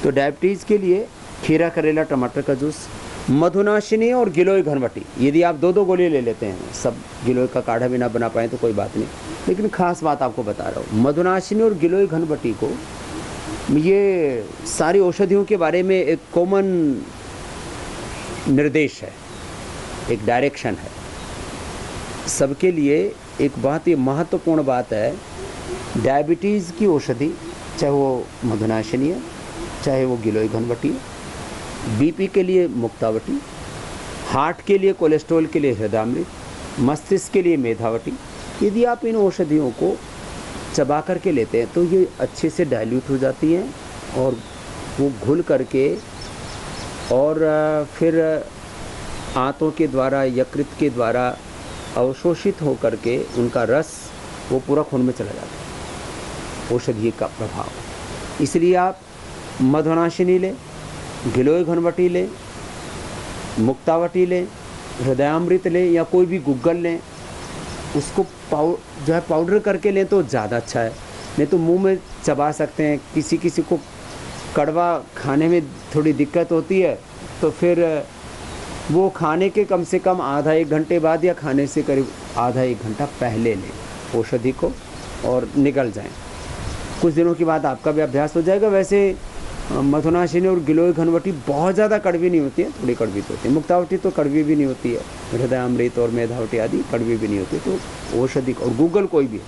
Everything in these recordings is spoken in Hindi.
तो डायबिटीज़ के लिए खीरा, करेला, टमाटर का जूस, मधुनाशिनी और गिलोय घनवटी, यदि आप 2-2 गोली ले लेते हैं, सब गिलोय का काढ़ा भी ना बना पाएँ तो कोई बात नहीं, लेकिन ख़ास बात आपको बता रहा हूँ, मधुनाशिनी और गिलोय घनवटी को, ये सारी औषधियों के बारे में एक कॉमन निर्देश है, एक डायरेक्शन है सबके लिए। एक बहुत ही महत्वपूर्ण बात है, डायबिटीज़ की औषधि, चाहे वो मधुनाशिनी है, चाहे वो गिलोय घनवटी है, बीपी के लिए मुक्तावटी, हार्ट के लिए, कोलेस्ट्रॉल के लिए हृदयामृत, मस्तिष्क के लिए मेधावटी, यदि आप इन औषधियों को चबा करके लेते हैं तो ये अच्छे से डाइल्यूट हो जाती हैं और वो घुल करके और फिर आंतों के द्वारा, यकृत के द्वारा अवशोषित हो करके उनका रस वो पूरा खून में चला जाता है, औषधि का प्रभाव। इसलिए आप मधुनाशिनी लें, गिलोय घनवटी लें, मुक्तावटी लें, हृदयामृत लें या कोई भी गुग्गल लें, उसको जो है पाउडर करके लें तो ज़्यादा अच्छा है, नहीं तो मुंह में चबा सकते हैं। किसी किसी को कड़वा खाने में थोड़ी दिक्कत होती है तो फिर वो खाने के कम से कम आधा 1 घंटे बाद या खाने से करीब आधा 1 घंटा पहले लें औषधि को और निकल जाएं। कुछ दिनों के बाद आपका भी अभ्यास हो जाएगा। वैसे मधुनाशिनी और गिलोय घनवटी बहुत ज़्यादा कड़वी नहीं होती है, थोड़ी कड़वी तो होती है। मुक्तावटी तो कड़वी भी नहीं होती है, हृदयामृत और मेधावटी आदि कड़वी भी नहीं होती। तो औषधि और गूगल कोई भी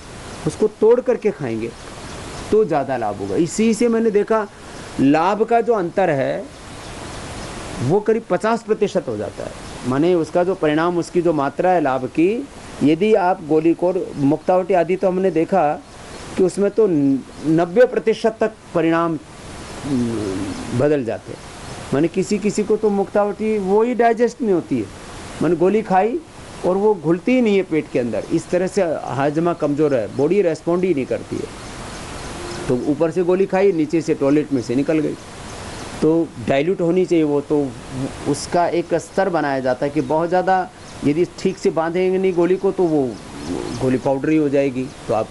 उसको तोड़ करके खाएंगे तो ज़्यादा लाभ होगा। इसी से मैंने देखा लाभ का जो अंतर है वो करीब 50% हो जाता है, माने उसका जो परिणाम, उसकी जो मात्रा है लाभ की, यदि आप गोली को, मुक्तावटी आदि तो हमने देखा कि उसमें तो 90% तक परिणाम बदल जाते हैं। माने किसी किसी को तो मुक्तावटी वो ही डाइजेस्ट नहीं होती है, मैंने गोली खाई और वो घुलती ही नहीं है पेट के अंदर, इस तरह से हाजमा कमज़ोर है, बॉडी रेस्पॉन्ड ही नहीं करती है। तो ऊपर से गोली खाई, नीचे से टॉयलेट में से निकल गई। तो डाइल्यूट होनी चाहिए वो, तो उसका एक स्तर बनाया जाता है कि बहुत ज़्यादा यदि ठीक से बांधेंगे नहीं गोली को तो वो गोली पाउडर ही हो जाएगी, तो आप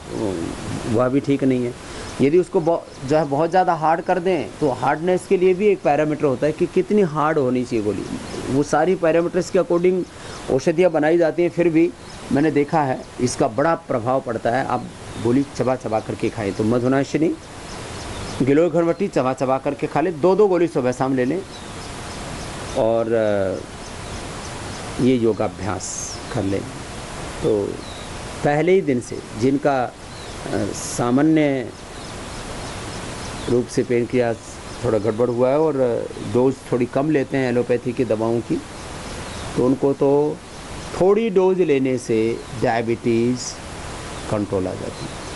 वह भी ठीक नहीं है। यदि उसको जो है बहुत ज़्यादा हार्ड कर दें तो हार्डनेस के लिए भी एक पैरामीटर होता है कि कितनी हार्ड होनी चाहिए गोली, वो सारी पैरामीटर्स के अकॉर्डिंग औषधियाँ बनाई जाती हैं। फिर भी मैंने देखा है इसका बड़ा प्रभाव पड़ता है। आप गोली चबा चबा करके खाएं तो मधुनाशिनी, गिलोय घनवटी चबा चबा करके खा लें, 2-2 गोली सुबह शाम ले लें और ये योगाभ्यास कर लें। तो पहले ही दिन से जिनका सामान्य रूप से पेनक्रियास थोड़ा गड़बड़ हुआ है और डोज थोड़ी कम लेते हैं एलोपैथी की दवाओं की, तो उनको तो थोड़ी डोज लेने से डायबिटीज़ कंट्रोल आ जाती है।